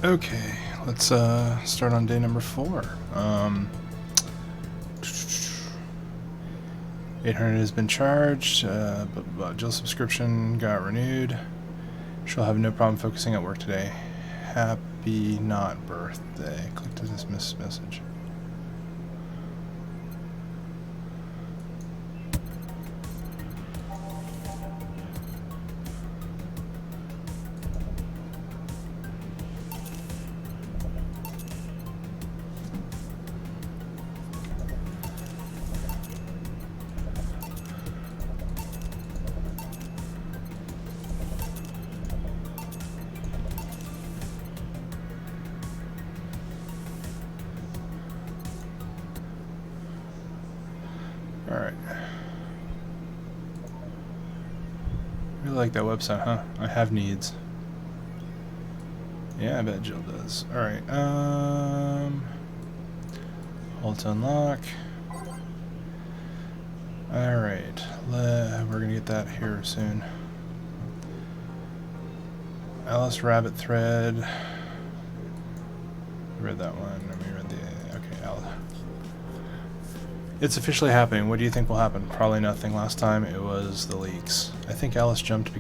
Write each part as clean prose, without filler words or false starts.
Okay, let's start on day number 4. 800 has been charged, Jill's subscription got renewed. She'll have no problem focusing at work today. Happy not birthday. Click to dismiss message. Alright. Really like that website, huh? I have needs. Yeah, I bet Jill does. Alright, hold to unlock. Alright, we're gonna get that here soon. Alice Rabbit thread. We read that one, and we read the... Okay, Alice. It's officially happening. What do you think will happen? Probably nothing. Last time it was the leaks. I think Alice jumped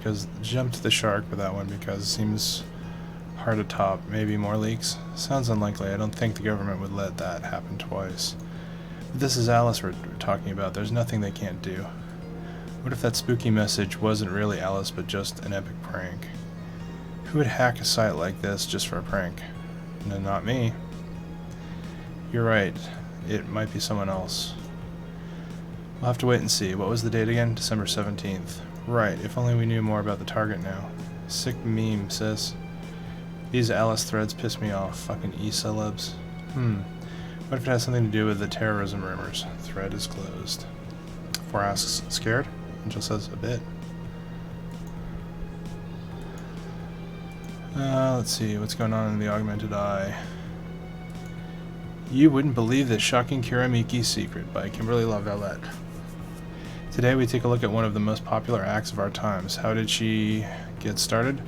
the shark with that one because it seems hard to top. Maybe more leaks? Sounds unlikely. I don't think the government would let that happen twice. But this is Alice we're talking about. There's nothing they can't do. What if that spooky message wasn't really Alice but just an epic prank? Who would hack a site like this just for a prank? No, not me. You're right. It might be someone else. We'll have to wait and see. What was the date again? December 17th. Right, if only we knew more about the target now. Sick meme, sis. These Alice threads piss me off. Fucking e-celebs. What if it has something to do with the terrorism rumors? Thread is closed. 4 asks, scared? Angel says, a bit. Let's see, what's going on in the augmented eye? You wouldn't believe this shocking Kiramiki secret by Kimberly Lavalette. Today we take a look at one of the most popular acts of our times. How did she get started?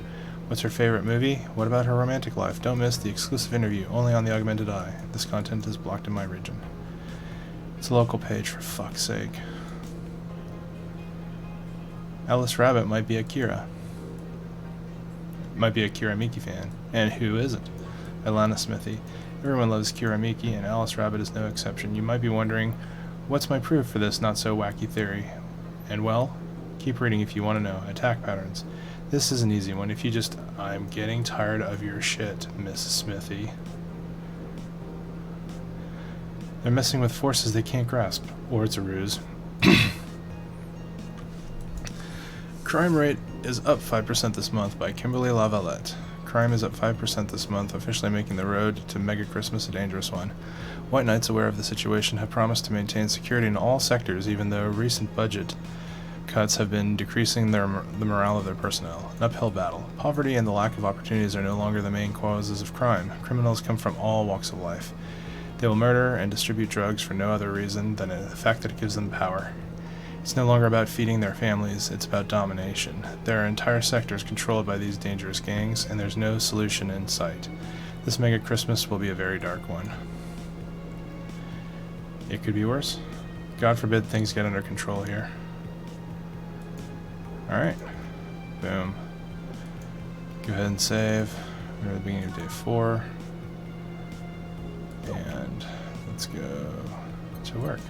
What's her favorite movie? What about her romantic life? Don't miss the exclusive interview, only on the Augmented Eye. This content is blocked in my region. It's a local page, for fuck's sake. Alice Rabbit might be a Kiramiki fan. And who isn't? Ilana Smithy. Everyone loves Kiramiki, and Alice Rabbit is no exception. You might be wondering, what's my proof for this not-so-wacky theory? And well, keep reading if you want to know. Attack patterns. This is an easy one. If you just... I'm getting tired of your shit, Miss Smithy. They're messing with forces they can't grasp. Or it's a ruse. Crime rate is up 5% this month by Kimberly Lavalette. Crime is up 5% this month, officially making the road to Mega Christmas a dangerous one. White Knights, aware of the situation, have promised to maintain security in all sectors, even though recent budget cuts have been decreasing the morale of their personnel. An uphill battle. Poverty and the lack of opportunities are no longer the main causes of crime. Criminals come from all walks of life. They will murder and distribute drugs for no other reason than the fact that it gives them power. It's no longer about feeding their families, it's about domination. There are entire sectors controlled by these dangerous gangs, and there's no solution in sight. This Mega Christmas will be a very dark one. It could be worse. God forbid things get under control here. Alright. Boom. Go ahead and save. We're at the beginning of day 4. And let's go to work.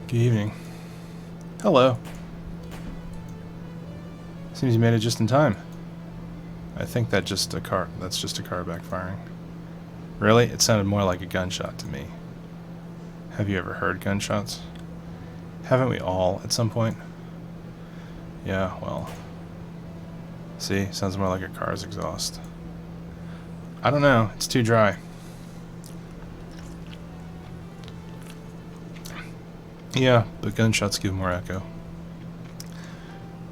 Good evening. Hello. Seems you made it just in time. I think that's just a car backfiring. Really? It sounded more like a gunshot to me. Have you ever heard gunshots? Haven't we all at some point? Yeah, well. See, sounds more like a car's exhaust. I don't know, it's too dry. Yeah, but gunshots give more echo.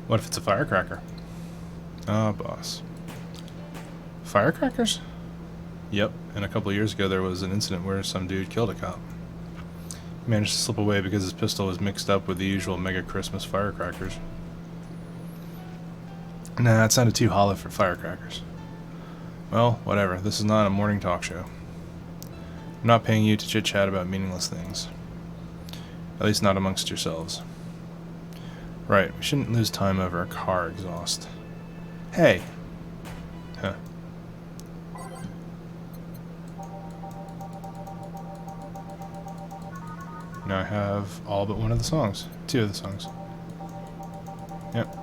What if it's a firecracker? Oh, boss. Firecrackers? Yep, and a couple of years ago there was an incident where some dude killed a cop. He managed to slip away because his pistol was mixed up with the usual Mega Christmas firecrackers. Nah, it sounded too hollow for firecrackers. Well, whatever. This is not a morning talk show. I'm not paying you to chit-chat about meaningless things. At least not amongst yourselves. Right, we shouldn't lose time over a car exhaust. Hey! Huh. Now I have all but one of the songs. 2 of the songs. Yep.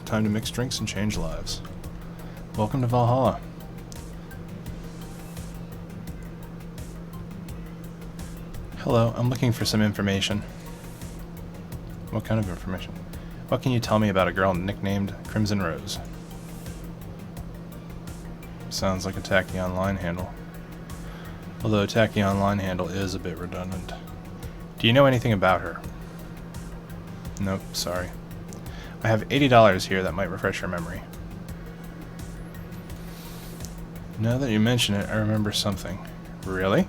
Time to mix drinks and change lives. Welcome to Valhalla. Hello, I'm looking for some information. What kind of information? What can you tell me about a girl nicknamed Crimson Rose? Sounds like a tacky online handle. Although a tacky online handle is a bit redundant. Do you know anything about her? Nope, sorry. I have $80 here that might refresh your memory. Now that you mention it, I remember something. Really?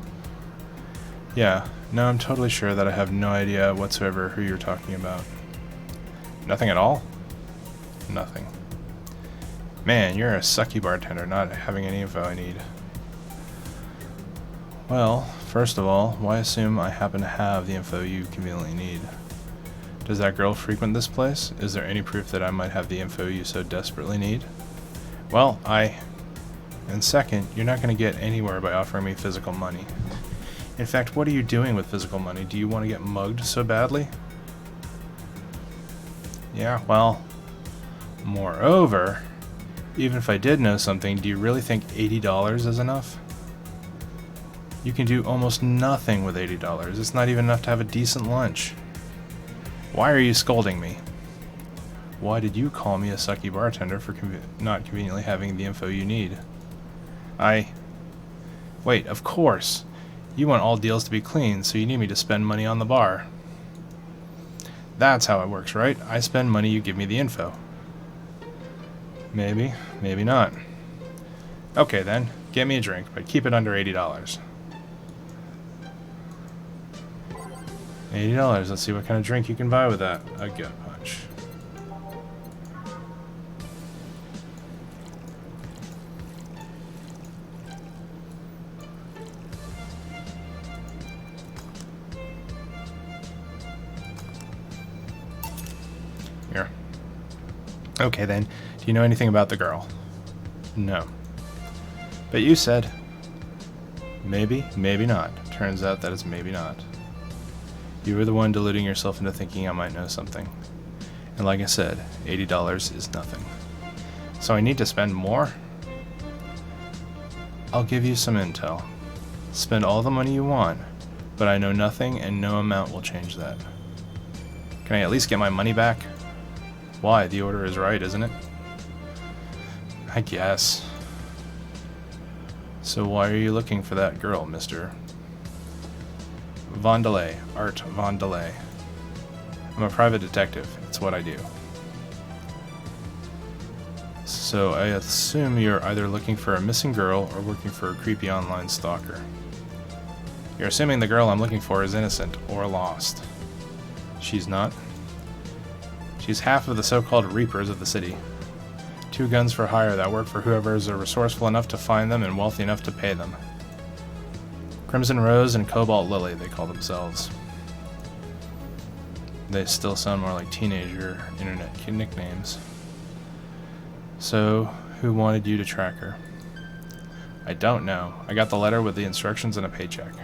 Yeah, no, I'm totally sure that I have no idea whatsoever who you're talking about. Nothing at all? Nothing. Man, you're a sucky bartender, not having any info I need. Well, first of all, why assume I happen to have the info you conveniently need? Does that girl frequent this place? Is there any proof that I might have the info you so desperately need? Well, And second, you're not going to get anywhere by offering me physical money. In fact, what are you doing with physical money? Do you want to get mugged so badly? Yeah, well, moreover, even if I did know something, do you really think $80 is enough? You can do almost nothing with $80. It's not even enough to have a decent lunch. Why are you scolding me? Why did you call me a sucky bartender for not conveniently having the info you need? Wait, of course. You want all deals to be clean, so you need me to spend money on the bar. That's how it works, right? I spend money, you give me the info. Maybe, maybe not. Okay then, get me a drink, but keep it under $80. $80, let's see what kind of drink you can buy with that. A gut punch. Here. Okay then, do you know anything about the girl? No. But you said, maybe, maybe not. Turns out that it's maybe not. You were the one deluding yourself into thinking I might know something. And like I said, $80 is nothing. So I need to spend more? I'll give you some intel. Spend all the money you want, but I know nothing and no amount will change that. Can I at least get my money back? Why? The order is right, isn't it? I guess. So why are you looking for that girl, Mr. Vandelay, Art Vandelay. I'm a private detective. It's what I do. So I assume you're either looking for a missing girl or working for a creepy online stalker. You're assuming the girl I'm looking for is innocent or lost. She's not. She's half of the so-called Reapers of the city. 2 guns for hire that work for whoever is resourceful enough to find them and wealthy enough to pay them. Crimson Rose and Cobalt Lily, they call themselves. They still sound more like teenager internet nicknames. So, who wanted you to track her? I don't know. I got the letter with the instructions and a paycheck.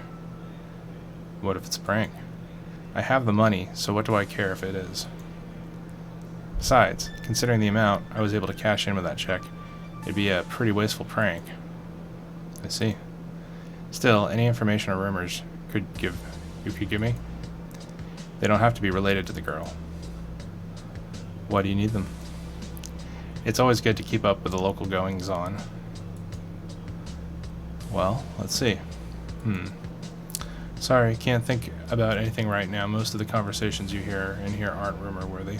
What if it's a prank? I have the money, so what do I care if it is? Besides, considering the amount I was able to cash in with that check, it'd be a pretty wasteful prank. I see. Still, any information or rumors you could give me? They don't have to be related to the girl. Why do you need them? It's always good to keep up with the local goings-on. Well, let's see. Sorry, can't think about anything right now. Most of the conversations you hear in here aren't rumor-worthy.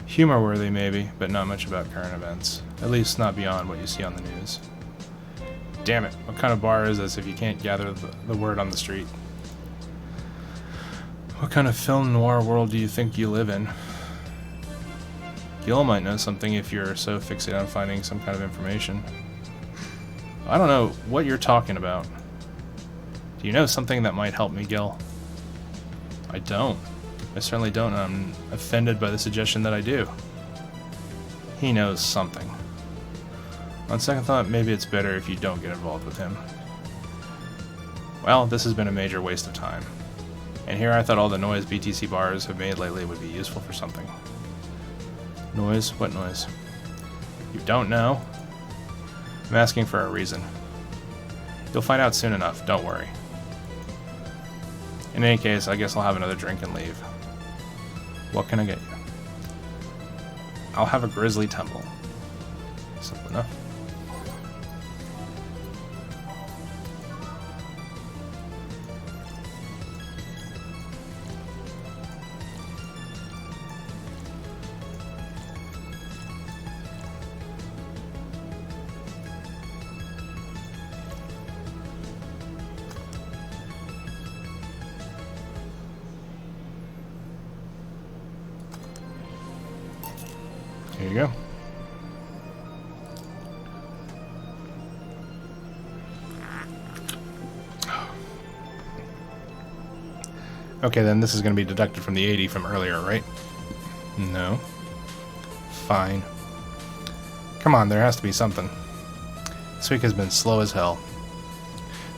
Humor-worthy, maybe, but not much about current events. At least not beyond what you see on the news. Damn it, what kind of bar is this if you can't gather the word on the street? What kind of film noir world do you think you live in? Gil might know something if you're so fixated on finding some kind of information. I don't know what you're talking about. Do you know something that might help me, Gil? I don't. I certainly don't, and I'm offended by the suggestion that I do. He knows something. On second thought, maybe it's better if you don't get involved with him. Well, this has been a major waste of time. And here I thought all the noise BTC bars have made lately would be useful for something. Noise? What noise? You don't know? I'm asking for a reason. You'll find out soon enough, don't worry. In any case, I guess I'll have another drink and leave. What can I get you? I'll have a grizzly temple. Simple enough. Here you go. Okay, then this is going to be deducted from the 80 from earlier, right? No. Fine. Come on, there has to be something. This week has been slow as hell.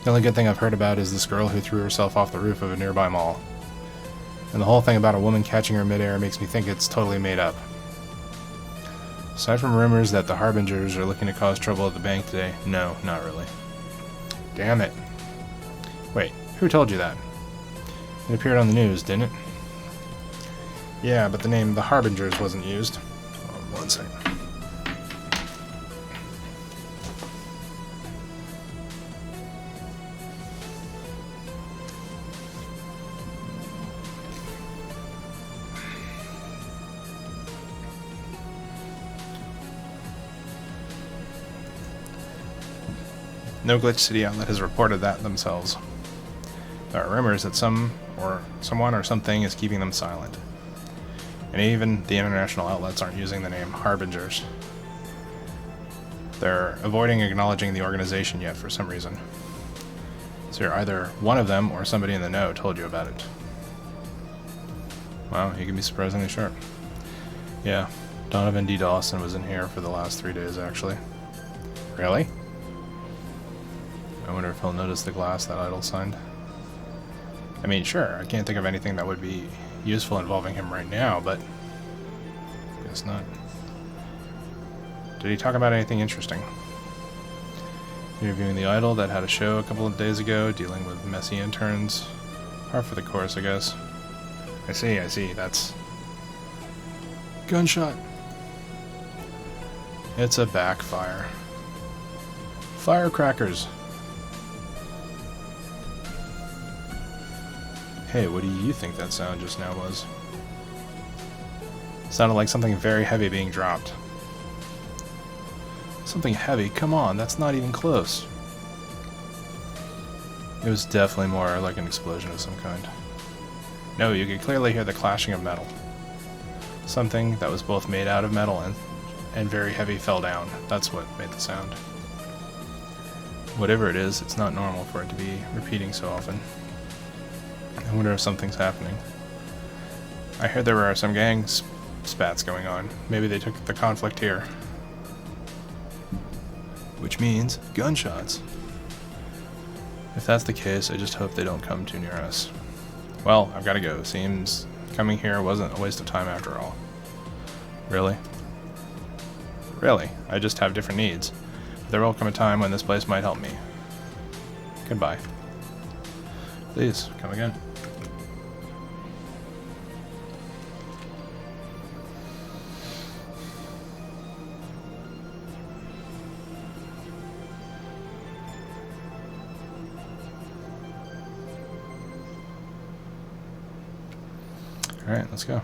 The only good thing I've heard about is this girl who threw herself off the roof of a nearby mall. And the whole thing about a woman catching her midair makes me think it's totally made up. Aside from rumors that the Harbingers are looking to cause trouble at the bank today, no, not really. Damn it. Wait, who told you that? It appeared on the news, didn't it? Yeah, but the name the Harbingers wasn't used. Oh, one second. No Glitch City outlet has reported that themselves. There are rumors that someone or something is keeping them silent. And even the international outlets aren't using the name Harbingers. They're avoiding acknowledging the organization yet for some reason. So either one of them or somebody in the know told you about it. Wow, you can be surprisingly sharp. Yeah, Donovan D. Dawson was in here for the last 3 days, actually. Really? I wonder if he'll notice the glass that Idol signed. I mean, sure, I can't think of anything that would be useful involving him right now, but guess not. Did he talk about anything interesting? Interviewing the Idol that had a show a couple of days ago, dealing with messy interns. Par for the course, I guess. I see, that's... Gunshot! It's a backfire. Firecrackers! Hey, what do you think that sound just now was? Sounded like something very heavy being dropped. Something heavy? Come on, that's not even close. It was definitely more like an explosion of some kind. No, you could clearly hear the clashing of metal. Something that was both made out of metal and very heavy fell down. That's what made the sound. Whatever it is, it's not normal for it to be repeating so often. I wonder if something's happening. I heard there were some gang spats going on. Maybe they took the conflict here. Which means gunshots. If that's the case, I just hope they don't come too near us. Well, I've got to go. Seems coming here wasn't a waste of time after all. Really? Really? I just have different needs. But there will come a time when this place might help me. Goodbye. Please, come again. Alright, let's go.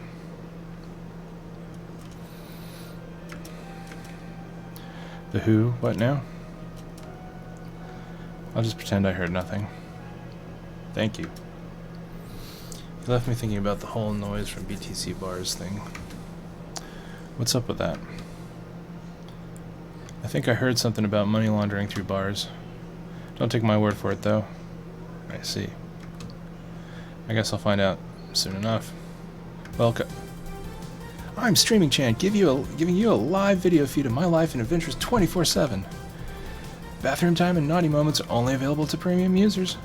The who? What now? I'll just pretend I heard nothing. Thank you. You left me thinking about the whole noise from BTC bars thing. What's up with that? I think I heard something about money laundering through bars. Don't take my word for it, though. I see. I guess I'll find out soon enough. Welcome. I'm Streaming Chan, giving you a live video feed of my life and adventures 24/7. Bathroom time and naughty moments are only available to premium users.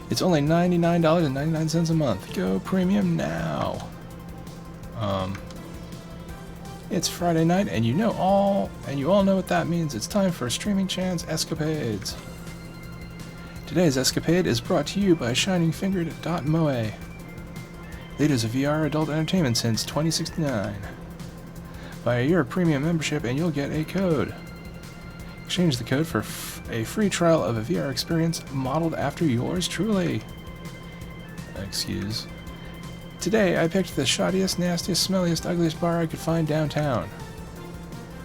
It's only $99.99 a month. Go premium now. It's Friday night, and you all know what that means. It's time for Streaming Chan's Escapades. Today's escapade is brought to you by ShiningFingered.moe. Leaders of VR adult entertainment since 2069. Buy a year of premium membership and you'll get a code. Exchange the code for a free trial of a VR experience modeled after yours truly. Excuse. Today I picked the shoddiest, nastiest, smelliest, ugliest bar I could find downtown.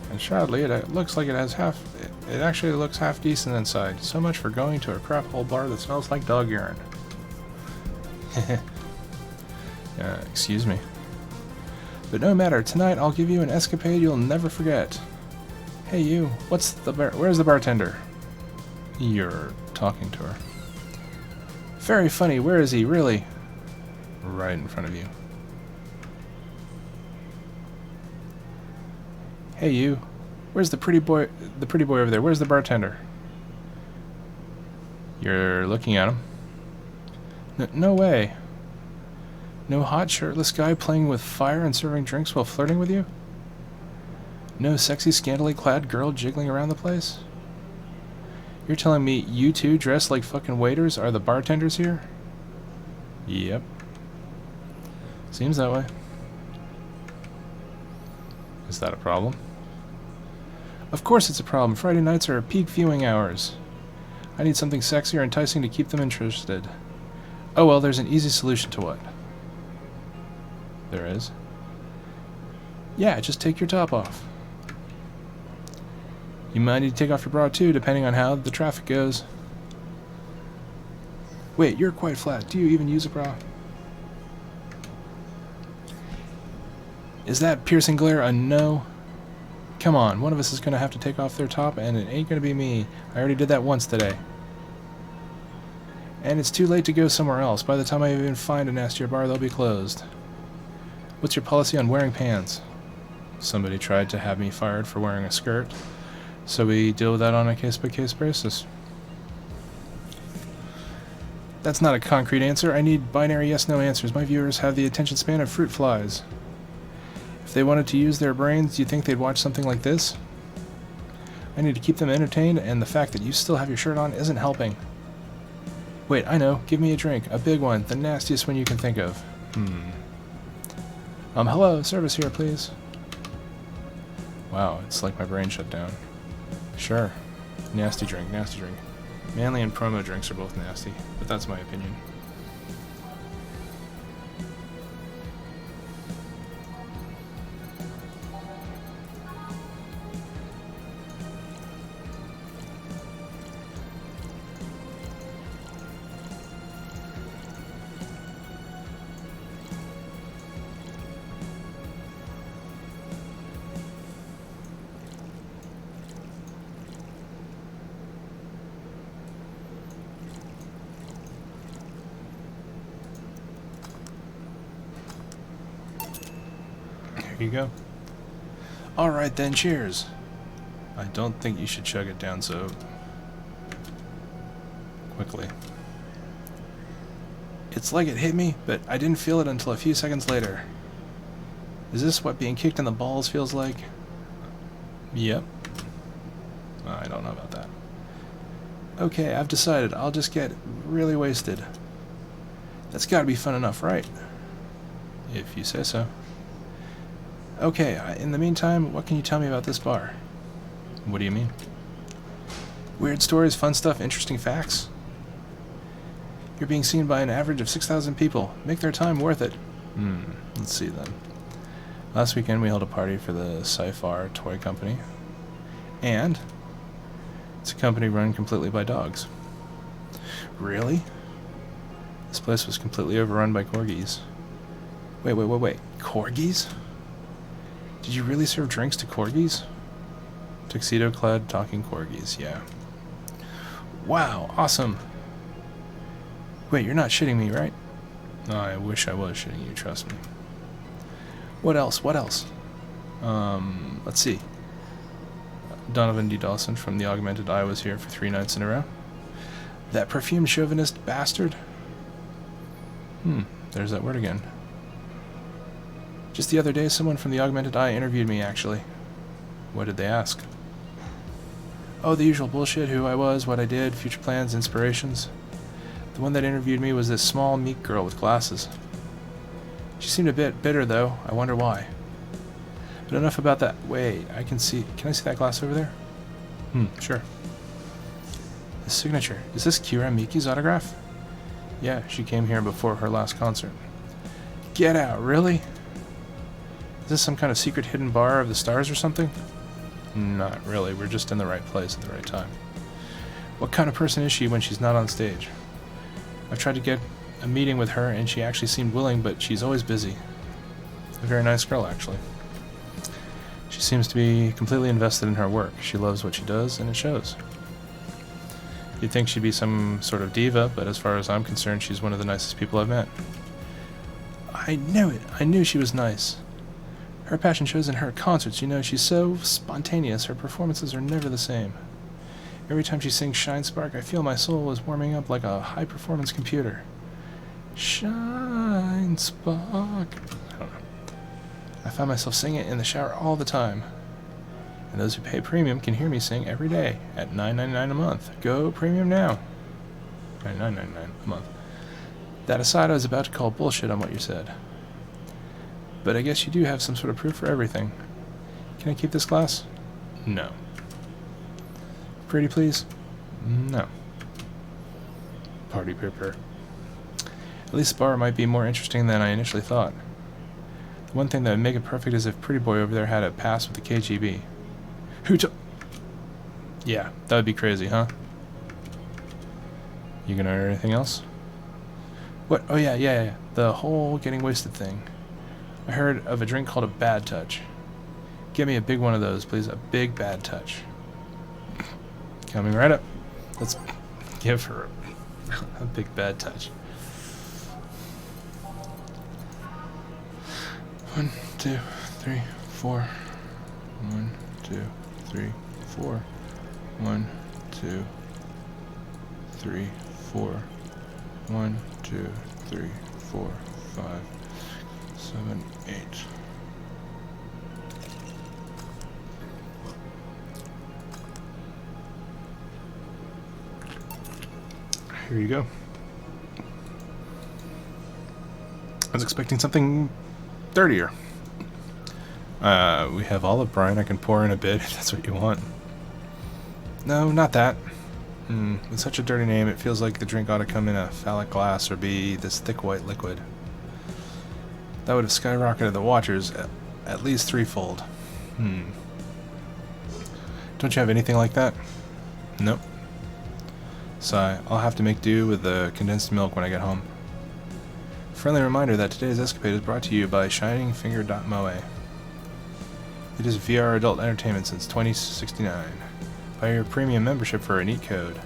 And shoddily, it looks like it actually looks half decent inside. So much for going to a crap hole bar that smells like dog urine. Excuse me. But no matter, tonight I'll give you an escapade you'll never forget. Hey you, where's the bartender? You're talking to her. Very funny, where is he, really? Right in front of you. Hey you, where's the pretty boy over there? Where's the bartender? You're looking at him. No way. No hot shirtless guy playing with fire and serving drinks while flirting with you? No sexy scantily clad girl jiggling around the place? You're telling me you two dressed like fucking waiters are the bartenders here? Yep. Seems that way. Is that a problem? Of course it's a problem. Friday nights are peak viewing hours. I need something sexy or enticing to keep them interested. Oh well, there's an easy solution to what? There is. Yeah, just take your top off. You might need to take off your bra too, depending on how the traffic goes. Wait, you're quite flat. Do you even use a bra? Is that piercing glare a no? Come on, one of us is going to have to take off their top, and it ain't going to be me. I already did that once today. And it's too late to go somewhere else. By the time I even find a nastier bar, they'll be closed. What's your policy on wearing pants? Somebody tried to have me fired for wearing a skirt, so we deal with that on a case-by-case basis. That's not a concrete answer. I need binary yes-no answers. My viewers have the attention span of fruit flies. If they wanted to use their brains, do you think they'd watch something like this? I need to keep them entertained, and the fact that you still have your shirt on isn't helping. Wait, I know. Give me a drink. A big one. The nastiest one you can think of. Hello. Service here, please. Wow, it's like my brain shut down. Sure. Nasty drink, nasty drink. Manly and promo drinks are both nasty, but that's my opinion. you go. Alright then, cheers. I don't think you should chug it down so quickly. It's like it hit me, but I didn't feel it until a few seconds later. Is this what being kicked in the balls feels like? Yep. I don't know about that. Okay, I've decided I'll just get really wasted. That's gotta be fun enough, right? If you say so. Okay, in the meantime, what can you tell me about this bar? What do you mean? Weird stories, fun stuff, interesting facts? You're being seen by an average of 6,000 people. Make their time worth it. Let's see then. Last weekend we held a party for the Sci-Fi toy company. And it's a company run completely by dogs. Really? This place was completely overrun by corgis. Wait. Corgis? Did you really serve drinks to corgis? Tuxedo-clad talking corgis, yeah. Wow, awesome. Wait, you're not shitting me, right? Oh, I wish I was shitting you, trust me. What else? Let's see. Donovan D. Dawson from the Augmented Eye was here for 3 nights in a row. That perfumed chauvinist bastard? There's that word again. Just the other day, someone from the Augmented Eye interviewed me, actually. What did they ask? Oh, the usual bullshit, who I was, what I did, future plans, inspirations. The one that interviewed me was this small, meek girl with glasses. She seemed a bit bitter, though. I wonder why. But enough about that. Wait, can I see that glass over there? Sure. The signature. Is this Kira Miki's autograph? Yeah, she came here before her last concert. Get out, really? Is this some kind of secret hidden bar of the stars or something? Not really, we're just in the right place at the right time. What kind of person is she when she's not on stage? I've tried to get a meeting with her and she actually seemed willing, but she's always busy. A very nice girl, actually. She seems to be completely invested in her work. She loves what she does, and it shows. You'd think she'd be some sort of diva, but as far as I'm concerned, she's one of the nicest people I've met. I knew it. I knew she was nice. Her passion shows in her concerts, you know. She's so spontaneous. Her performances are never the same. Every time she sings Shine Spark, I feel my soul is warming up like a high-performance computer. Shine Spark. I don't know. I find myself singing it in the shower all the time. And those who pay premium can hear me sing every day at $9.99 a month. Go premium now. $9.99 a month. That aside, I was about to call bullshit on what you said. But I guess you do have some sort of proof for everything. Can I keep this glass? No. Pretty please? No. Party pepper. At least the bar might be more interesting than I initially thought. The one thing that would make it perfect is if Pretty Boy over there had a pass with the KGB. Yeah, that would be crazy, huh? You gonna order anything else? What? Oh yeah. The whole getting wasted thing. I heard of a drink called a Bad Touch. Get me a big one of those, please. A big Bad Touch. Coming right up. Let's give her a big Bad Touch. 1, 2, 3, 4. 1, 2, 3, 4. 1, 2, 3, 4. 1, 2, 3, 4, 5, 7, 8. Here you go. I was expecting something dirtier. We have olive brine I can pour in a bit if that's what you want. No, not that. With such a dirty name, it feels like the drink ought to come in a phallic glass or be this thick white liquid. That would have skyrocketed the watchers at least threefold. Don't you have anything like that? Nope. Sigh, I'll have to make do with the condensed milk when I get home. Friendly reminder that today's escapade is brought to you by ShiningFinger.moe. It is VR adult entertainment since 2069. Buy your premium membership for a neat code.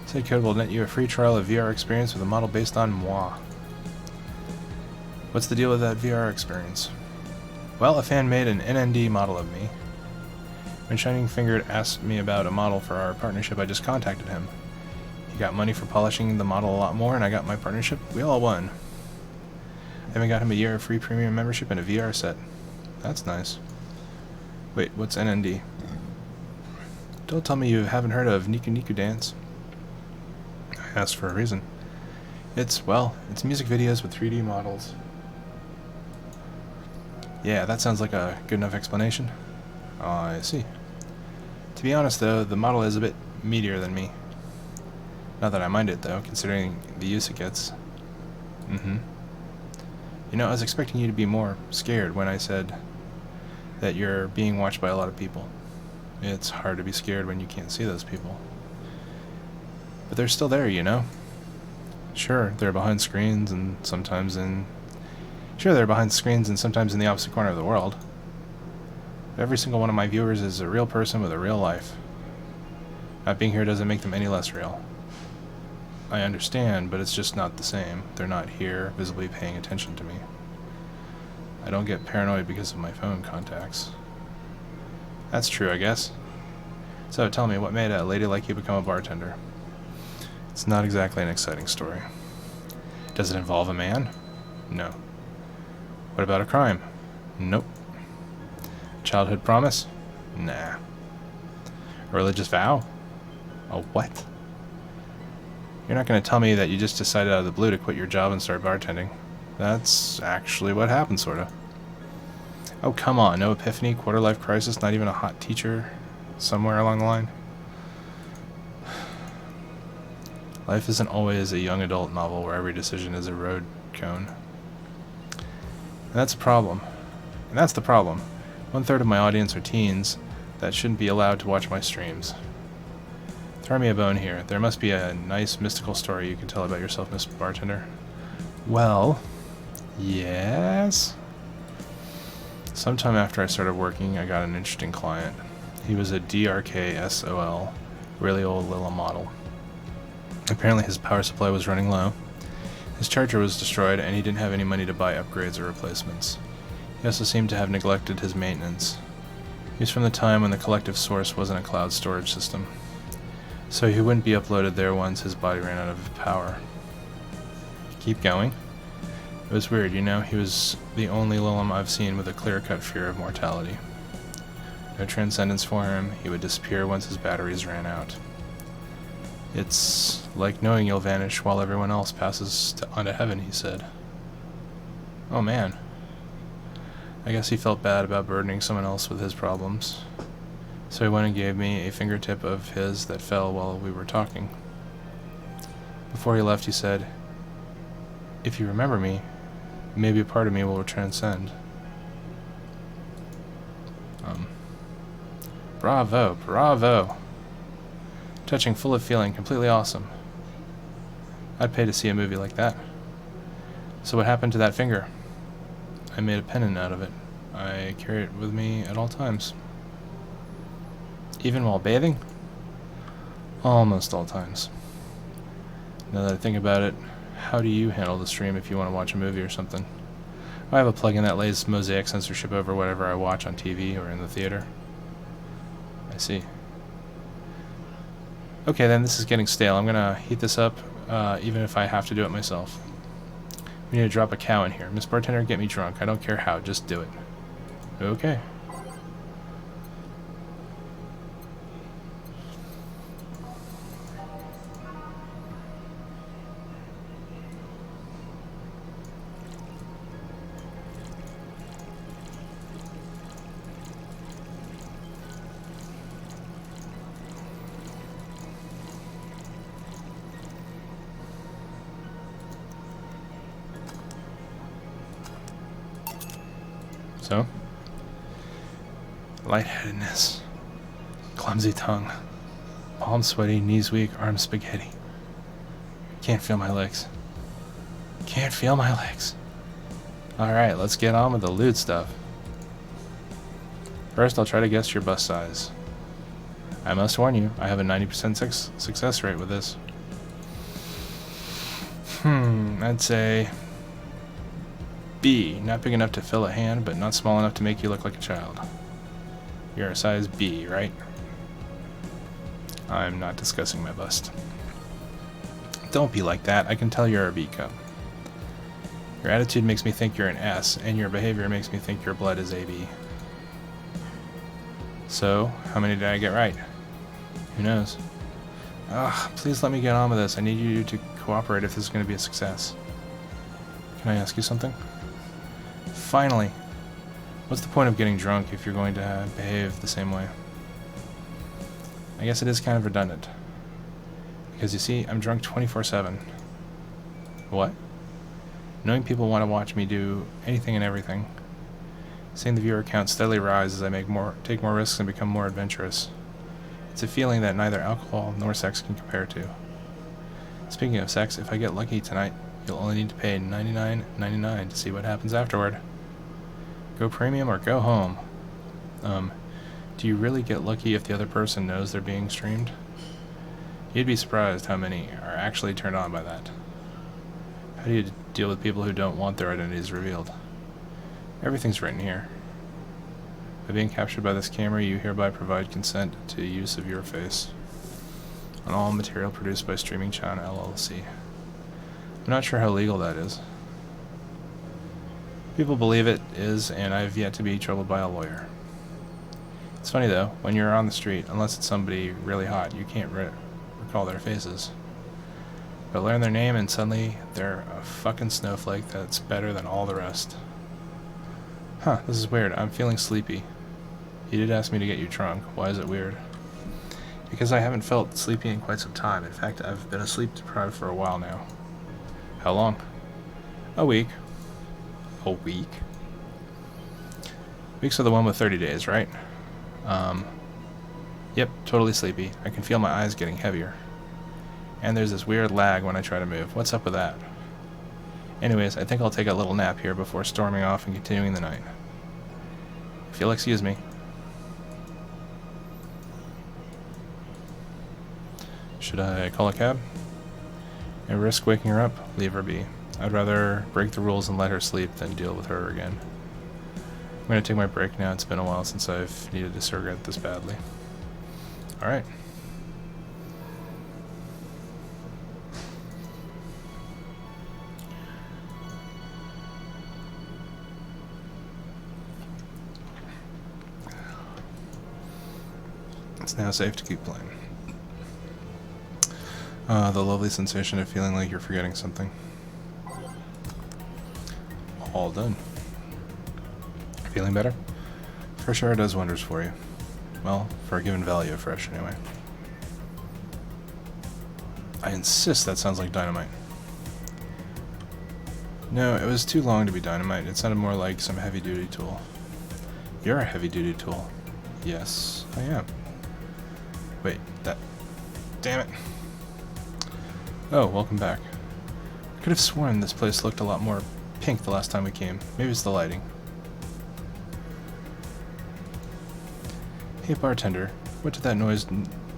Said code will net you a free trial of VR experience with a model based on moi. What's the deal with that VR experience? Well, a fan made an NND model of me. When Shining Fingered asked me about a model for our partnership, I just contacted him. He got money for polishing the model a lot more, and I got my partnership. We all won. I even got him a year of free premium membership and a VR set. That's nice. Wait, what's NND? Don't tell me you haven't heard of Niku Niku Dance. I asked for a reason. It's music videos with 3D models. Yeah, that sounds like a good enough explanation. Oh, I see. To be honest, though, the model is a bit meatier than me. Not that I mind it, though, considering the use it gets. You know, I was expecting you to be more scared when I said that you're being watched by a lot of people. It's hard to be scared when you can't see those people. But they're still there, you know? Sure, they're behind screens and sometimes in the opposite corner of the world. But every single one of my viewers is a real person with a real life. Not being here doesn't make them any less real. I understand, but it's just not the same. They're not here, visibly paying attention to me. I don't get paranoid because of my phone contacts. That's true, I guess. So, tell me, what made a lady like you become a bartender? It's not exactly an exciting story. Does it involve a man? No. What about a crime? Nope. Childhood promise? Nah. A religious vow? A what? You're not going to tell me that you just decided out of the blue to quit your job and start bartending. That's actually what happened, sorta. Oh, come on. No epiphany, quarter-life crisis, not even a hot teacher somewhere along the line? Life isn't always a young adult novel where every decision is a road cone. And that's a problem. And that's the problem. 1/3 of my audience are teens that shouldn't be allowed to watch my streams. Throw me a bone here. There must be a nice mystical story you can tell about yourself, Miss Bartender. Well, yes. Sometime after I started working, I got an interesting client. He was a DRK-SOL, really old little model. Apparently his power supply was running low, his charger was destroyed, and he didn't have any money to buy upgrades or replacements. He also seemed to have neglected his maintenance. He was from the time when the collective source wasn't a cloud storage system, so he wouldn't be uploaded there once his body ran out of power. Keep going. It was weird, you know, he was the only Lilum I've seen with a clear-cut fear of mortality. No transcendence for him, he would disappear once his batteries ran out. It's like knowing you'll vanish while everyone else passes on to heaven, he said. Oh man. I guess he felt bad about burdening someone else with his problems. So he went and gave me a fingertip of his that fell while we were talking. Before he left, he said, "If you remember me, maybe a part of me will transcend." Bravo, bravo. Touching, full of feeling, completely awesome. I'd pay to see a movie like that. So what happened to that finger? I made a pendant out of it. I carry it with me at all times. Even while bathing? Almost all times. Now that I think about it, how do you handle the stream if you want to watch a movie or something? I have a plugin that lays mosaic censorship over whatever I watch on TV or in the theater. I see. Okay, then this is getting stale. I'm gonna heat this up, even if I have to do it myself. We need to drop a cow in here. Miss Bartender, get me drunk. I don't care how, just do it. Okay. So, lightheadedness, clumsy tongue, palms sweaty, knees weak, arms spaghetti. Can't feel my legs. Can't feel my legs. Alright, let's get on with the lewd stuff. First, I'll try to guess your bust size. I must warn you, I have a 90% success rate with this. I'd say B. Not big enough to fill a hand, but not small enough to make you look like a child. You're a size B, right? I'm not discussing my bust. Don't be like that. I can tell you're a B cup. Your attitude makes me think you're an S, and your behavior makes me think your blood is AB. So, how many did I get right? Who knows? Ugh, please let me get on with this. I need you to cooperate if this is going to be a success. Can I ask you something? Finally! What's the point of getting drunk if you're going to behave the same way? I guess it is kind of redundant. Because you see, I'm drunk 24/7. What? Knowing people want to watch me do anything and everything. Seeing the viewer count steadily rise as I take more risks and become more adventurous. It's a feeling that neither alcohol nor sex can compare to. Speaking of sex, if I get lucky tonight, you'll only need to pay $99.99 to see what happens afterward. Go premium or go home. Do you really get lucky if the other person knows they're being streamed? You'd be surprised how many are actually turned on by that. How do you deal with people who don't want their identities revealed? Everything's written here. By being captured by this camera, you hereby provide consent to use of your face on all material produced by Streaming China LLC. I'm not sure how legal that is. People believe it is, and I've yet to be troubled by a lawyer. It's funny though, when you're on the street, unless it's somebody really hot, you can't recall their faces. But learn their name and suddenly they're a fucking snowflake that's better than all the rest. Huh, this is weird. I'm feeling sleepy. You did ask me to get you drunk. Why is it weird? Because I haven't felt sleepy in quite some time. In fact, I've been asleep deprived for a while now. How long? A week. A week? Weeks are the one with 30 days, right? Yep, totally sleepy. I can feel my eyes getting heavier. And there's this weird lag when I try to move. What's up with that? Anyways, I think I'll take a little nap here before storming off and continuing the night. If you'll excuse me. Should I call a cab? And risk waking her up? Leave her be. I'd rather break the rules and let her sleep than deal with her again. I'm going to take my break now. It's been a while since I've needed a cigarette this badly. Alright. It's now safe to keep playing. The lovely sensation of feeling like you're forgetting something. All done. Feeling better? Fresh air does wonders for you. Well, for a given value of fresh, anyway. I insist that sounds like dynamite. No, it was too long to be dynamite. It sounded more like some heavy-duty tool. You're a heavy-duty tool. Yes, I am. Wait, that... Damn it. Oh, welcome back. I could have sworn this place looked a lot more pink the last time we came. Maybe it's the lighting. Hey bartender, what did that noise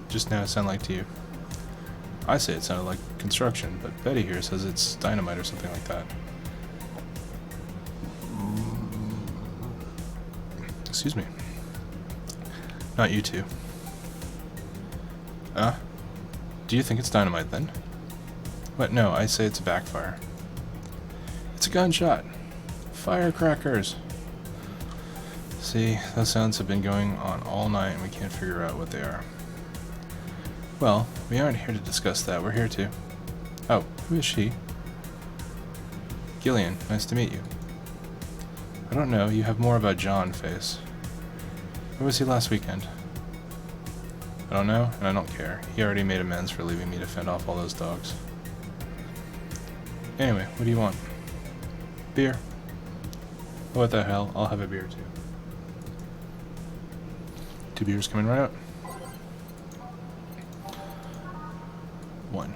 just now sound like to you? I say it sounded like construction, but Betty here says it's dynamite or something like that. Excuse me. Not you two. Do you think it's dynamite then? What? No, I say it's a backfire. It's a gunshot. Firecrackers. See, those sounds have been going on all night and we can't figure out what they are. Well, we aren't here to discuss that. We're here to... Oh, who is she? Gillian, nice to meet you. I don't know, you have more of a John face. Where was he last weekend? I don't know, and I don't care. He already made amends for leaving me to fend off all those dogs. Anyway, what do you want? Beer? What the hell, I'll have a beer too. 2 beers coming right up. 1.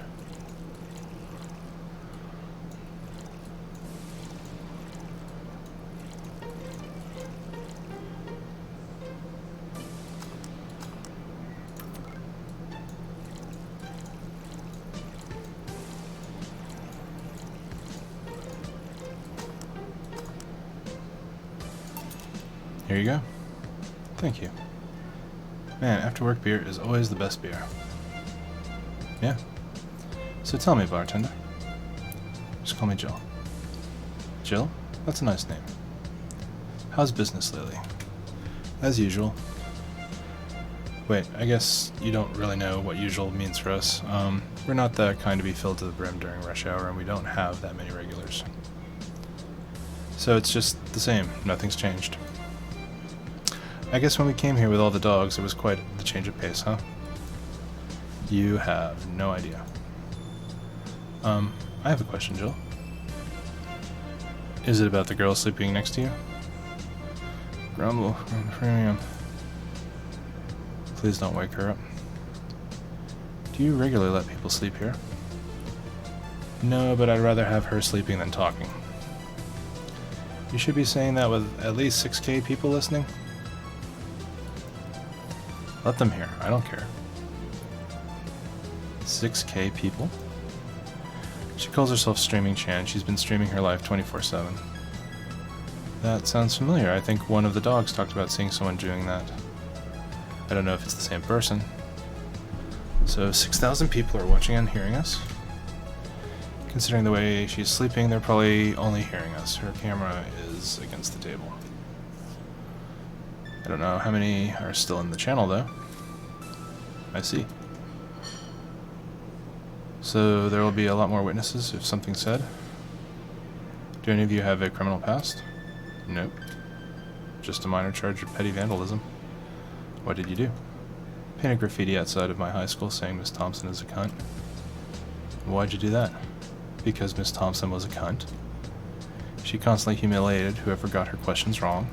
Here you go. Thank you. Man, after work beer is always the best beer. Yeah. So tell me, bartender. Just call me Jill. Jill? That's a nice name. How's business lately? As usual. Wait, I guess you don't really know what usual means for us. We're not the kind to be filled to the brim during rush hour, and we don't have that many regulars. So it's just the same. Nothing's changed. I guess when we came here with all the dogs, it was quite the change of pace, huh? You have no idea. I have a question, Jill. Is it about the girl sleeping next to you? Grumble. Premium. Please don't wake her up. Do you regularly let people sleep here? No, but I'd rather have her sleeping than talking. You should be saying that with at least 6K people listening. Let them hear. I don't care. 6K people? She calls herself Streaming Chan. She's been streaming her life 24/7. That sounds familiar. I think one of the dogs talked about seeing someone doing that. I don't know if it's the same person. So 6,000 people are watching and hearing us. Considering the way she's sleeping, they're probably only hearing us. Her camera is against the table. I don't know how many are still in the channel, though. I see. So there will be a lot more witnesses if something's said. Do any of you have a criminal past? Nope. Just a minor charge of petty vandalism. What did you do? Painted graffiti outside of my high school saying Miss Thompson is a cunt. Why'd you do that? Because Miss Thompson was a cunt. She constantly humiliated whoever got her questions wrong.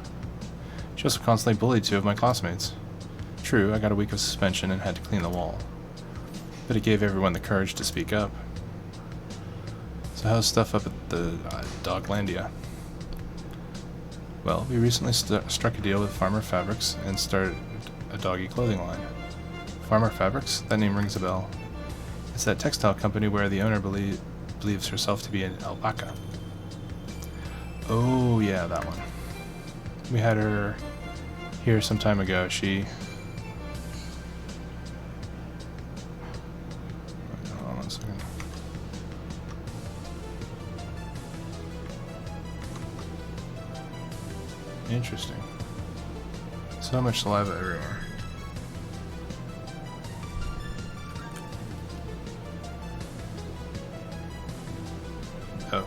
She also constantly bullied 2 of my classmates. True, I got a week of suspension and had to clean the wall. But it gave everyone the courage to speak up. So how's stuff up at the Doglandia? Well, we recently struck a deal with Farmer Fabrics and started a doggy clothing line. Farmer Fabrics? That name rings a bell. It's that textile company where the owner believes herself to be an alpaca. Oh yeah, that one. We had her here some time ago. She... Hold on 1 second. Interesting. So much saliva everywhere. Oh.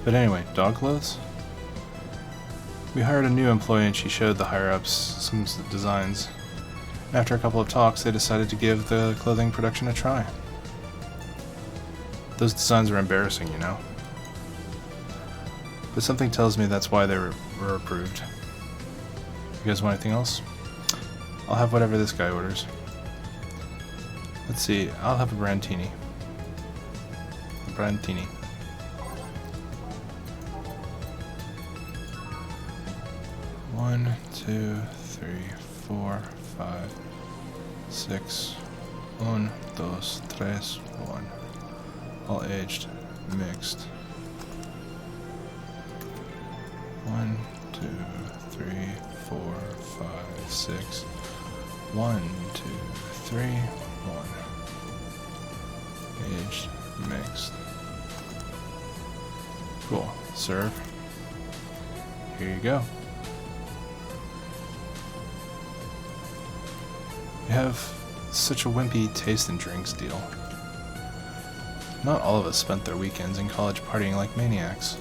But anyway, dog clothes? We hired a new employee and she showed the higher-ups some designs. After a couple of talks, they decided to give the clothing production a try. Those designs were embarrassing, you know. But something tells me that's why they were approved. You guys want anything else? I'll have whatever this guy orders. Let's see, I'll have a Brandtini. A Brandtini. One, 2, 3, 4, 5, 6. 1, 2, 3, 1. All aged, mixed. 1, 2, 3, 4, 5, 6. 1, 2, 3, 1. Aged, mixed. Cool. Serve. Here you go. You have such a wimpy taste in drinks, deal. Not all of us spent their weekends in college partying like maniacs.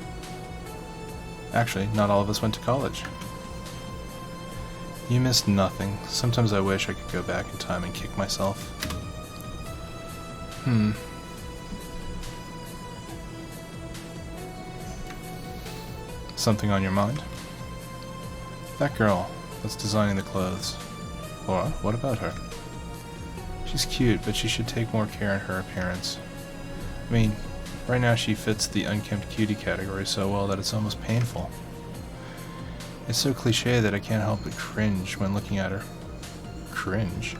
Actually, not all of us went to college. You missed nothing. Sometimes I wish I could go back in time and kick myself. Something on your mind? That girl that's designing the clothes. Laura, what about her? She's cute, but she should take more care in her appearance. I mean, right now she fits the unkempt cutie category so well that it's almost painful. It's so cliche that I can't help but cringe when looking at her. Cringe?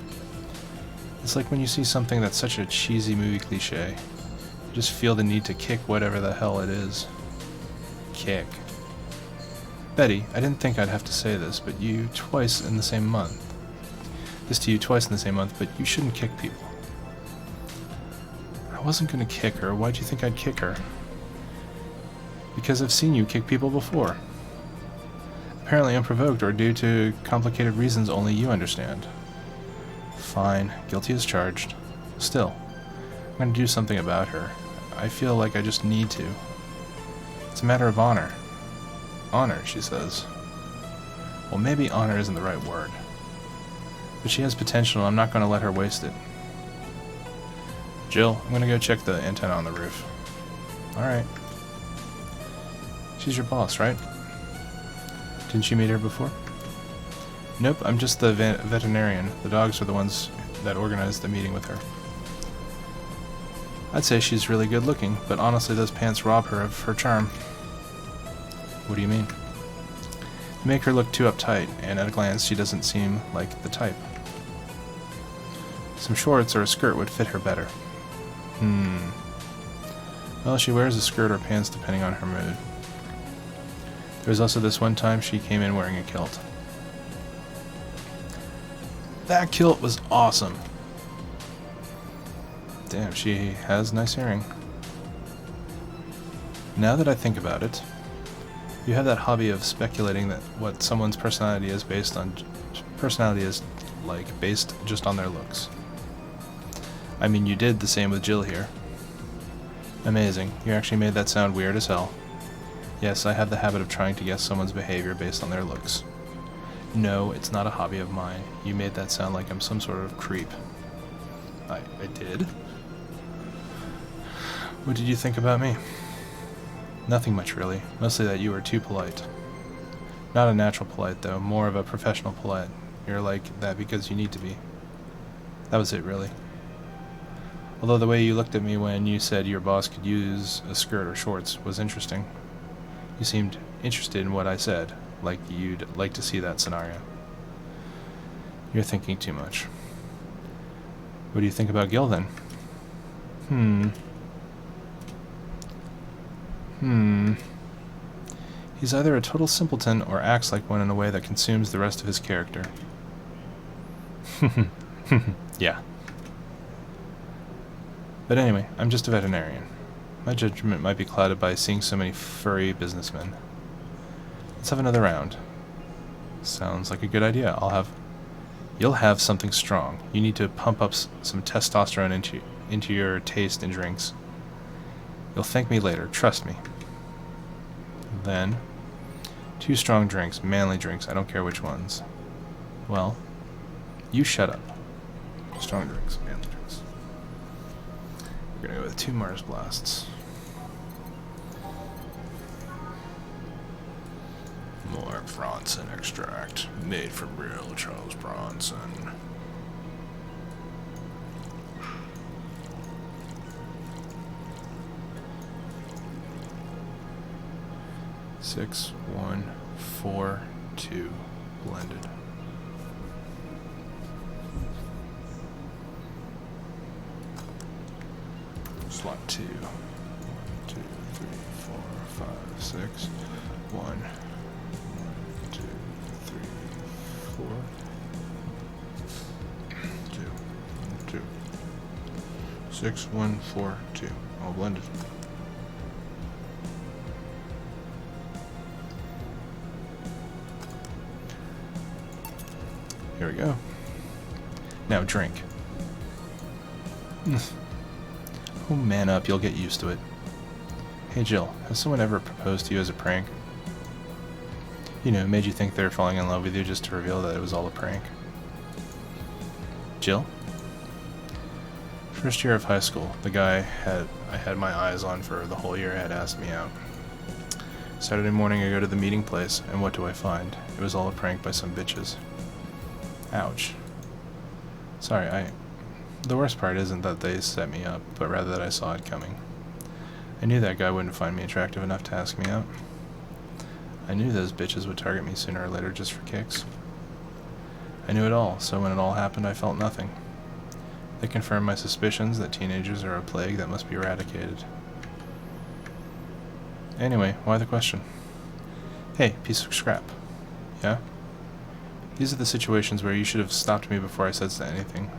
It's like when you see something that's such a cheesy movie cliche. You just feel the need to kick whatever the hell it is. Kick. Betty, I didn't think I'd have to say this, but you twice in the same month. This to you twice in the same month, but you shouldn't kick people. I wasn't gonna kick her. Why'd you think I'd kick her? Because I've seen you kick people before. Apparently unprovoked or due to complicated reasons only you understand. Fine, guilty as charged. Still, I'm gonna do something about her. I feel like I just need to. It's a matter of honor. Honor, she says. Well, maybe honor isn't the right word. But she has potential, and I'm not gonna let her waste it. Jill, I'm gonna go check the antenna on the roof. Alright. She's your boss, right? Didn't you meet her before? Nope, I'm just the veterinarian. The dogs are the ones that organized the meeting with her. I'd say she's really good looking, but honestly those pants rob her of her charm. What do you mean? They make her look too uptight, and at a glance she doesn't seem like the type. Some shorts or a skirt would fit her better. Well, she wears a skirt or pants depending on her mood. There was also this one time she came in wearing a kilt. That kilt was awesome. Damn, she has nice hearing. Now that I think about it, you have that hobby of speculating that what someone's personality is based just on their looks. I mean, you did the same with Jill here. Amazing. You actually made that sound weird as hell. Yes, I have the habit of trying to guess someone's behavior based on their looks. No, it's not a hobby of mine. You made that sound like I'm some sort of creep. I did? What did you think about me? Nothing much, really. Mostly that you were too polite. Not a natural polite, though. More of a professional polite. You're like that because you need to be. That was it, really. Although the way you looked at me when you said your boss could use a skirt or shorts was interesting. You seemed interested in what I said, like you'd like to see that scenario. You're thinking too much. What do you think about Gil, then? He's either a total simpleton or acts like one in a way that consumes the rest of his character. Yeah. But anyway, I'm just a veterinarian. My judgment might be clouded by seeing so many furry businessmen. Let's have another round. Sounds like a good idea. You'll have something strong. You need to pump up some testosterone into your taste in drinks. You'll thank me later, trust me. Then, 2 strong drinks, manly drinks, I don't care which ones. Well, you shut up. Strong drinks, manly drinks. We're gonna go with 2 Mars Blasts. More Bronson extract, made from real Charles Bronson. Six, 1, 4, 2, blended. Slot 2. 1, 2, 3, 4, 5, 6. 1, 2, 3, 4. 2, 2. 6, 1, 4, 2. All blended. Here we go. Now drink. Oh, man up, you'll get used to it. Hey Jill, has someone ever proposed to you as a prank? You know, made you think they were falling in love with you just to reveal that it was all a prank? Jill? First year of high school, the guy I had my eyes on for the whole year had asked me out. Saturday morning I go to the meeting place, and what do I find? It was all a prank by some bitches. Ouch. Sorry, the worst part isn't that they set me up, but rather that I saw it coming. I knew that guy wouldn't find me attractive enough to ask me out. I knew those bitches would target me sooner or later just for kicks. I knew it all, so when it all happened I felt nothing. They confirm my suspicions that teenagers are a plague that must be eradicated. Anyway, why the question? Hey, piece of scrap. Yeah? These are the situations where you should have stopped me before I said anything.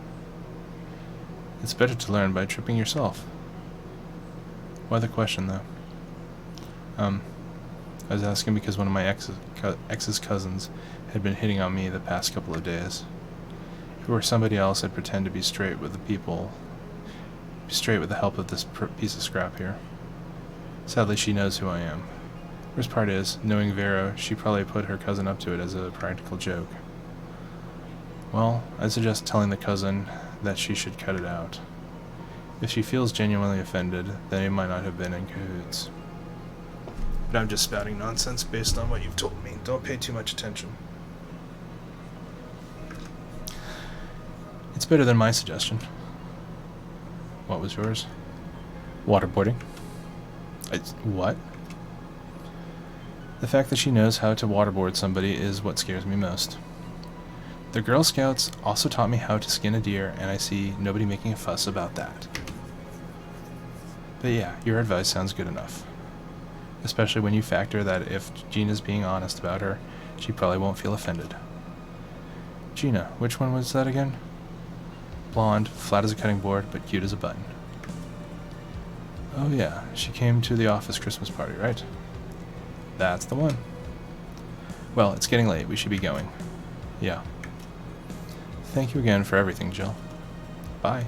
It's better to learn by tripping yourself. Why the question, though? I was asking because one of my ex's cousins had been hitting on me the past couple of days. If it were somebody else, I'd pretend to be straight with the help of this piece of scrap here. Sadly, she knows who I am. Worst part is, knowing Vero, she probably put her cousin up to it as a practical joke. Well, I'd suggest telling the cousin that she should cut it out. If she feels genuinely offended, then it might not have been in cahoots. But I'm just spouting nonsense based on what you've told me. Don't pay too much attention. It's better than my suggestion. What was yours? Waterboarding. What? The fact that she knows how to waterboard somebody is what scares me most. The Girl Scouts also taught me how to skin a deer, and I see nobody making a fuss about that. But yeah, your advice sounds good enough. Especially when you factor that if Gina's being honest about her, she probably won't feel offended. Gina, which one was that again? Blonde, flat as a cutting board, but cute as a button. Oh yeah, she came to the office Christmas party, right? That's the one. Well, it's getting late. We should be going. Yeah. Thank you again for everything, Jill. Bye.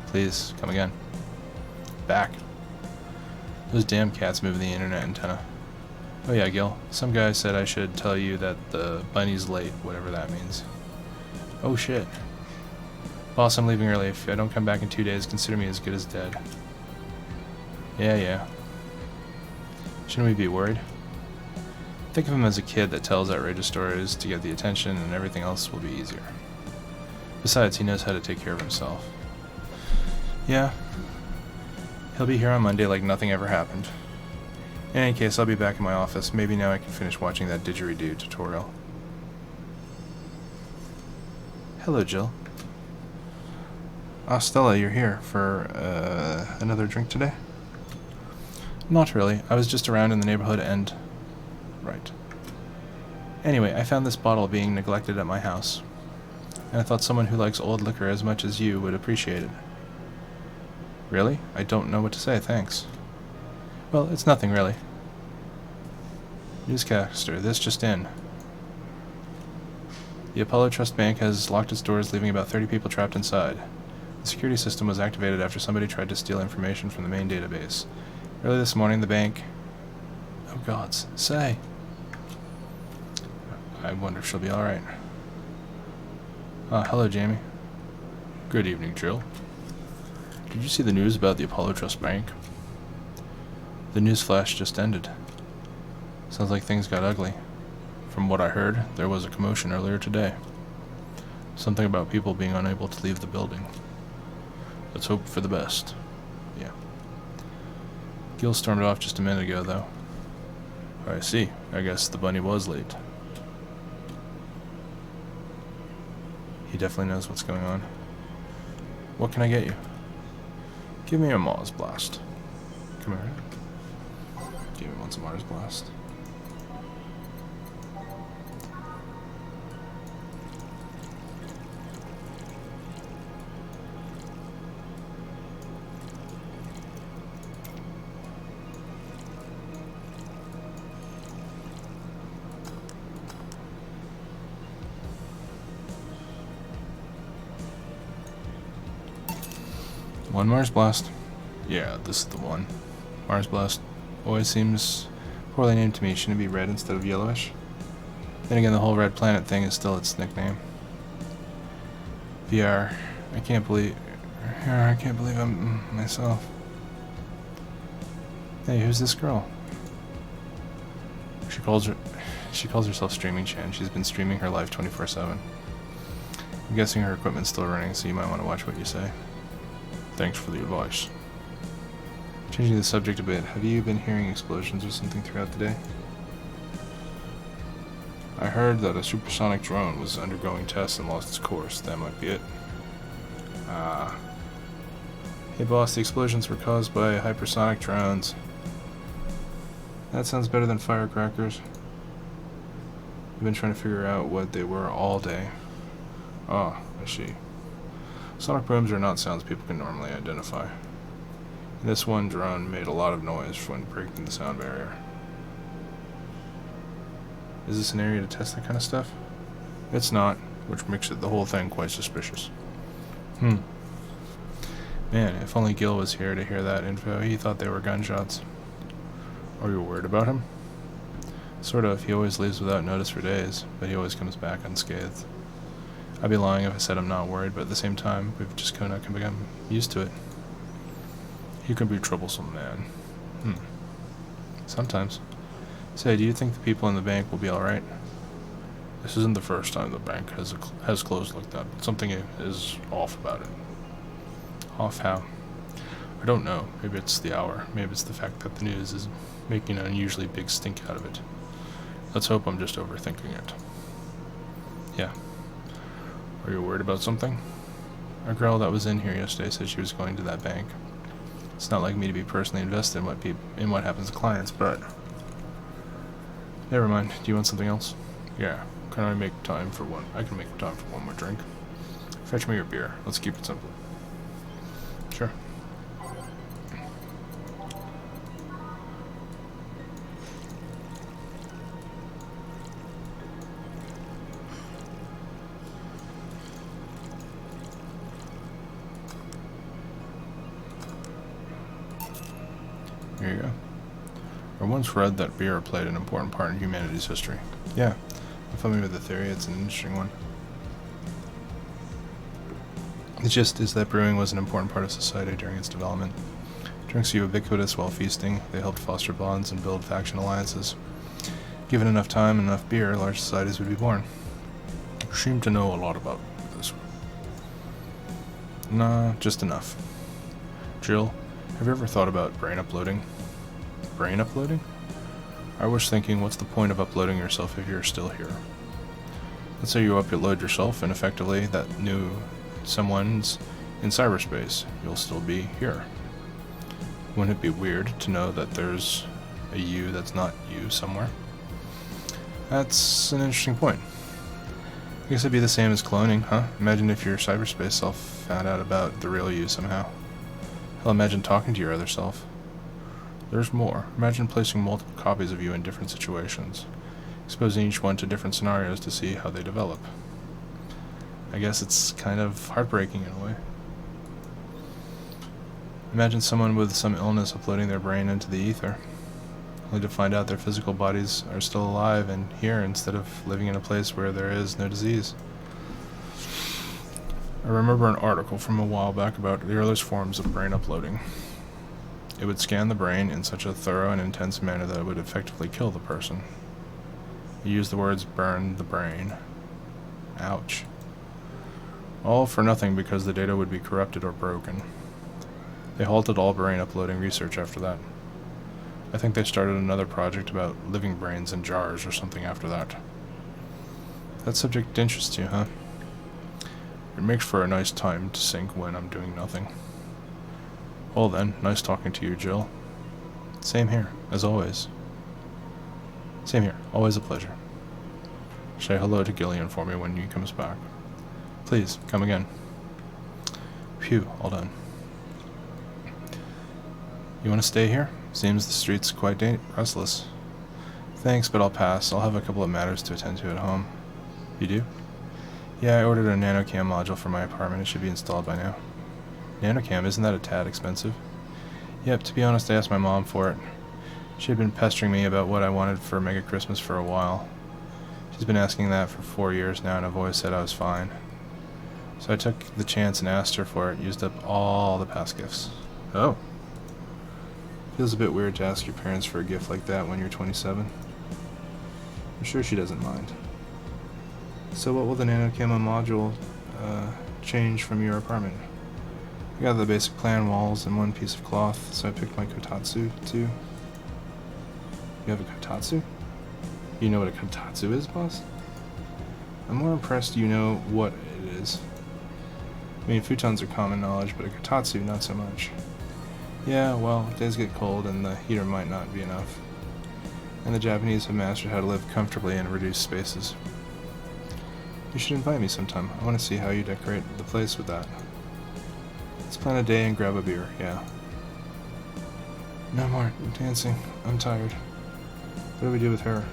Please, come again. Back. Those damn cats moving the internet antenna. Oh yeah, Gil. Some guy said I should tell you that the bunny's late, whatever that means. Oh shit. Boss, I'm leaving early. If I don't come back in 2 days, consider me as good as dead. Yeah. Shouldn't we be worried? Think of him as a kid that tells outrageous stories to get the attention, and everything else will be easier. Besides, he knows how to take care of himself. Yeah. He'll be here on Monday like nothing ever happened. In any case, I'll be back in my office. Maybe now I can finish watching that didgeridoo tutorial. Hello, Jill. Stella, you're here for another drink today? Not really. I was just around in the neighborhood and... Right. Anyway, I found this bottle being neglected at my house, and I thought someone who likes old liquor as much as you would appreciate it. Really? I don't know what to say, thanks. Well, it's nothing, really. Newscaster, this just in. The Apollo Trust Bank has locked its doors, leaving about 30 people trapped inside. The security system was activated after somebody tried to steal information from the main database. Early this morning, the bank... Oh gods, say! I wonder if she'll be alright. Hello, Jamie. Good evening, Jill. Did you see the news about the Apollo Trust Bank? The news flash just ended. Sounds like things got ugly. From what I heard, there was a commotion earlier today. Something about people being unable to leave the building. Let's hope for the best. Yeah. Gil stormed off just a minute ago, though. I see. I guess the bunny was late. He definitely knows what's going on. What can I get you? Give me a Mars Blast. Come here. Jamie wants a Mars Blast. One Mars Blast. Yeah, this is the one. Mars Blast always seems poorly named to me. Shouldn't it be red instead of yellowish? Then again, the whole Red Planet thing is still its nickname. VR. I can't believe I'm myself. Hey, who's this girl? She calls herself Streaming Chan. She's been streaming her life 24/7. I'm guessing her equipment's still running, so you might want to watch what you say. Thanks for the advice. Changing the subject a bit, have you been hearing explosions or something throughout the day? I heard that a supersonic drone was undergoing tests and lost its course. That might be it. Ah. Hey boss, the explosions were caused by hypersonic drones. That sounds better than firecrackers. I've been trying to figure out what they were all day. Ah, I see. Sonic booms are not sounds people can normally identify. And this one drone made a lot of noise when breaking the sound barrier. Is this an area to test that kind of stuff? It's not, which makes it the whole thing quite suspicious. Man, if only Gil was here to hear that info. He thought they were gunshots. Are you worried about him? Sort of. He always leaves without notice for days, but he always comes back unscathed. I'd be lying if I said I'm not worried, but at the same time, we've just kind of become used to it. He can be a troublesome man. Sometimes. Say, do you think the people in the bank will be alright? This isn't the first time the bank has closed like that, but something is off about it. Off how? I don't know. Maybe it's the hour. Maybe it's the fact that the news is making an unusually big stink out of it. Let's hope I'm just overthinking it. Yeah. Are you worried about something? A girl that was in here yesterday said she was going to that bank. It's not like me to be personally invested in what happens to clients, but... Never mind. Do you want something else? Yeah. Can I make time for one? I can make time for one more drink. Fetch me your beer. Let's keep it simple. Sure. Here you go. I once read that beer played an important part in humanity's history. Yeah, I'm familiar with the theory. It's an interesting one. The gist is that brewing was an important part of society during its development. Drinks were ubiquitous while feasting. They helped foster bonds and build faction alliances. Given enough time and enough beer, large societies would be born. You seem to know a lot about this. Nah, just enough. Jill, have you ever thought about brain uploading? Brain uploading? I was thinking, what's the point of uploading yourself if you're still here? Let's say you upload yourself and effectively that new someone's in cyberspace. You'll still be here. Wouldn't it be weird to know that there's a you that's not you somewhere? That's an interesting point. I guess it'd be the same as cloning, huh? Imagine if your cyberspace self found out about the real you somehow. Hell, imagine talking to your other self. There's more. Imagine placing multiple copies of you in different situations, exposing each one to different scenarios to see how they develop. I guess it's kind of heartbreaking in a way. Imagine someone with some illness uploading their brain into the ether, only to find out their physical bodies are still alive and here instead of living in a place where there is no disease. I remember an article from a while back about the earliest forms of brain uploading. It would scan the brain in such a thorough and intense manner that it would effectively kill the person. It used the words burn the brain. Ouch. All for nothing because the data would be corrupted or broken. They halted all brain uploading research after that. I think they started another project about living brains in jars or something after that. That subject interests you, huh? It makes for a nice time to sink when I'm doing nothing. Well then, nice talking to you, Jill. Same here, as always. Same here, always a pleasure. Say hello to Gillian for me when he comes back. Please, come again. Phew, all done. You want to stay here? Seems the street's quite restless. Thanks, but I'll pass. I'll have a couple of matters to attend to at home. You do? Yeah, I ordered a nanocam module for my apartment. It should be installed by now. Nanocam, isn't that a tad expensive? Yep, to be honest, I asked my mom for it. She had been pestering me about what I wanted for Mega Christmas for a while. She's been asking that for 4 years now, and I've always said I was fine. So I took the chance and asked her for it, used up all the past gifts. Oh. Feels a bit weird to ask your parents for a gift like that when you're 27. I'm sure she doesn't mind. So what will the nanocam module change from your apartment? I got the basic plan walls and one piece of cloth, so I picked my kotatsu too. You have a kotatsu? You know what a kotatsu is, boss? I'm more impressed you know what it is. I mean, futons are common knowledge, but a kotatsu, not so much. Yeah, well, days get cold and the heater might not be enough. And the Japanese have mastered how to live comfortably in reduced spaces. You should invite me sometime. I want to see how you decorate the place with that. Let's plan a day and grab a beer, yeah. No more dancing. I'm tired. What do we do with her?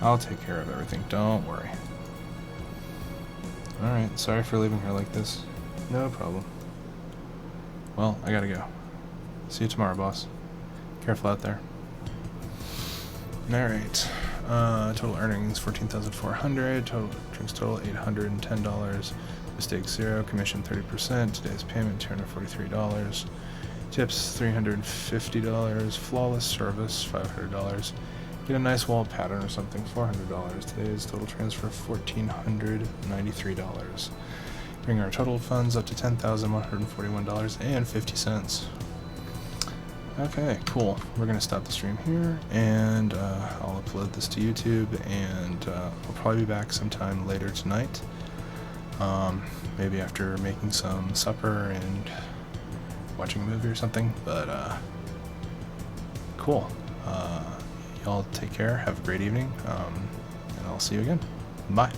I'll take care of everything, don't worry. Alright, sorry for leaving her like this. No problem. Well, I gotta go. See you tomorrow, boss. Careful out there. Alright. Total earnings $14,400. Total drinks total $810. Mistake 0. Commission 30%. Today's payment $243. Tips $350. Flawless service $500. Get a nice wall pattern or something $400. Today's total transfer $1,493. Bring our total funds up to $10,141.50. Okay, cool. We're gonna stop the stream here, and I'll upload this to YouTube, and I'll probably be back sometime later tonight. Maybe after making some supper and watching a movie or something. But cool. Y'all take care. Have a great evening, and I'll see you again. Bye.